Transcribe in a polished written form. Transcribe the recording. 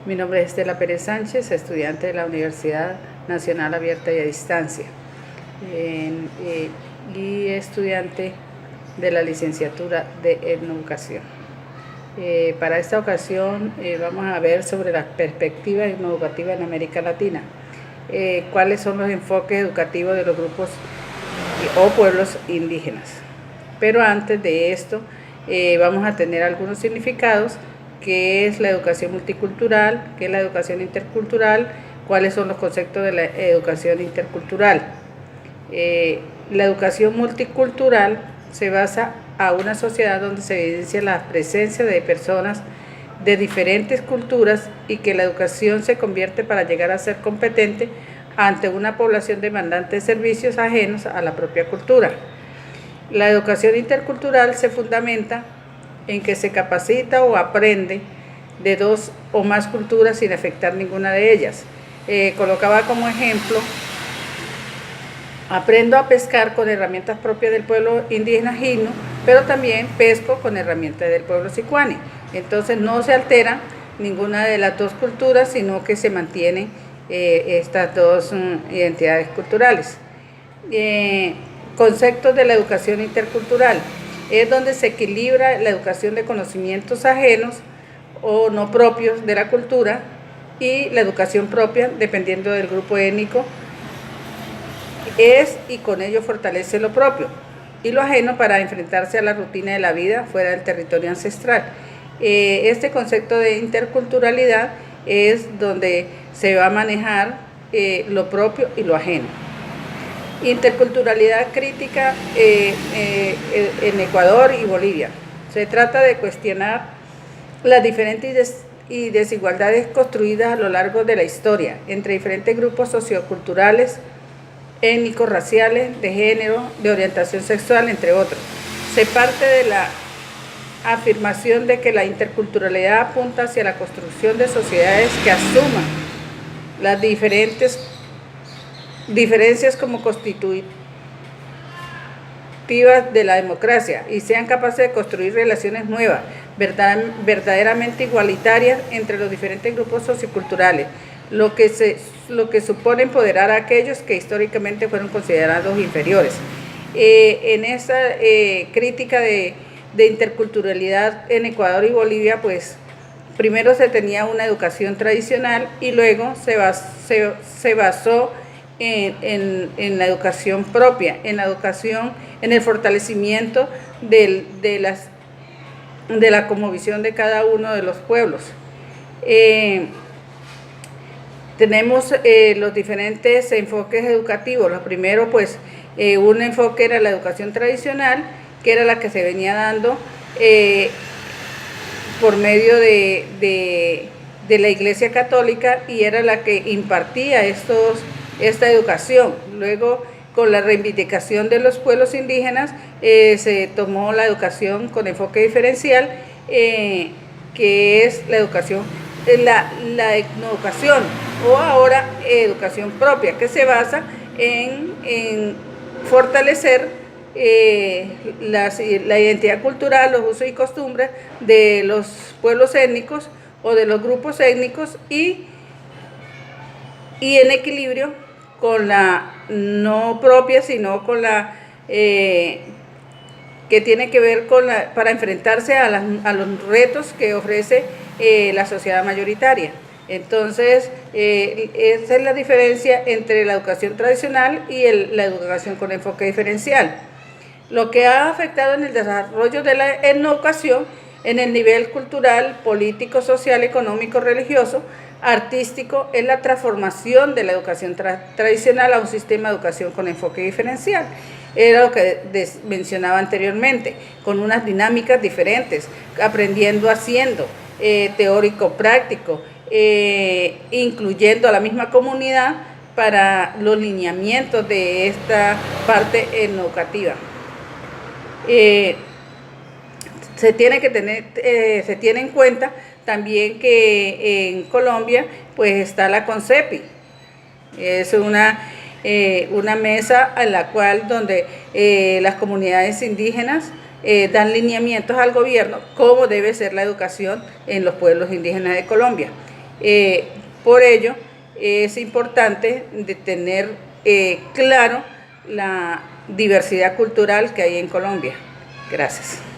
Mi nombre es Estela Pérez Sánchez, estudiante de la Universidad Nacional Abierta y a Distancia y estudiante de la licenciatura de Etnoeducación. Para esta ocasión vamos a ver sobre la perspectiva etnoeducativa en América Latina, cuáles son los enfoques educativos de los grupos o pueblos indígenas. Pero antes de esto vamos a tener algunos significados: qué es la educación multicultural, qué es la educación intercultural, cuáles son los conceptos de la educación intercultural. La educación multicultural se basa a una sociedad donde se evidencia la presencia de personas de diferentes culturas y que la educación se convierte para llegar a ser competente ante una población demandante de servicios ajenos a la propia cultura. La educación intercultural se fundamenta en que se capacita o aprende de dos o más culturas sin afectar ninguna de ellas. Colocaba como ejemplo: aprendo a pescar con herramientas propias del pueblo indígena Jino, pero también pesco con herramientas del pueblo Sicuani. Entonces no se altera ninguna de las dos culturas, sino que se mantienen estas dos identidades culturales. Conceptos de la educación intercultural: es donde se equilibra la educación de conocimientos ajenos o no propios de la cultura y la educación propia, dependiendo del grupo étnico, y con ello fortalece lo propio y lo ajeno para enfrentarse a la rutina de la vida fuera del territorio ancestral. Este concepto de interculturalidad es donde se va a manejar lo propio y lo ajeno. Interculturalidad crítica en Ecuador y Bolivia. Se trata de cuestionar las diferentes y desigualdades construidas a lo largo de la historia entre diferentes grupos socioculturales, étnicos, raciales, de género, de orientación sexual, entre otros. Se parte de la afirmación de que la interculturalidad apunta hacia la construcción de sociedades que asuman las diferencias como constitutivas de la democracia y sean capaces de construir relaciones nuevas, verdaderamente igualitarias entre los diferentes grupos socioculturales, lo que supone empoderar a aquellos que históricamente fueron considerados inferiores. En esa crítica de interculturalidad en Ecuador y Bolivia, pues primero se tenía una educación tradicional y luego se basó en la educación propia, en el fortalecimiento de la cosmovisión de cada uno de los pueblos. Tenemos los diferentes enfoques educativos. Lo primero, pues, un enfoque era la educación tradicional, que era la que se venía dando por medio de la Iglesia Católica, y era la que impartía esta educación. Luego, con la reivindicación de los pueblos indígenas, se tomó la educación con enfoque diferencial, que es la educación, la etnoeducación, o ahora educación propia, que se basa en fortalecer la identidad cultural, los usos y costumbres de los pueblos étnicos o de los grupos étnicos y en equilibrio con la no propia, sino con la que tiene que ver con para enfrentarse a los retos que ofrece la sociedad mayoritaria. Entonces, esa es la diferencia entre la educación tradicional y la educación con enfoque diferencial. Lo que ha afectado en el desarrollo de la etnoeducación en el nivel cultural, político, social, económico, religioso, artístico, es la transformación de la educación tradicional a un sistema de educación con enfoque diferencial. Era lo que mencionaba anteriormente, con unas dinámicas diferentes, aprendiendo haciendo, teórico-práctico, incluyendo a la misma comunidad para los lineamientos de esta parte educativa. Se tiene en cuenta también que en Colombia pues está la CONCEPI. Es una mesa en la cual donde las comunidades indígenas dan lineamientos al gobierno cómo debe ser la educación en los pueblos indígenas de Colombia. Por ello, es importante de tener claro la diversidad cultural que hay en Colombia. Gracias.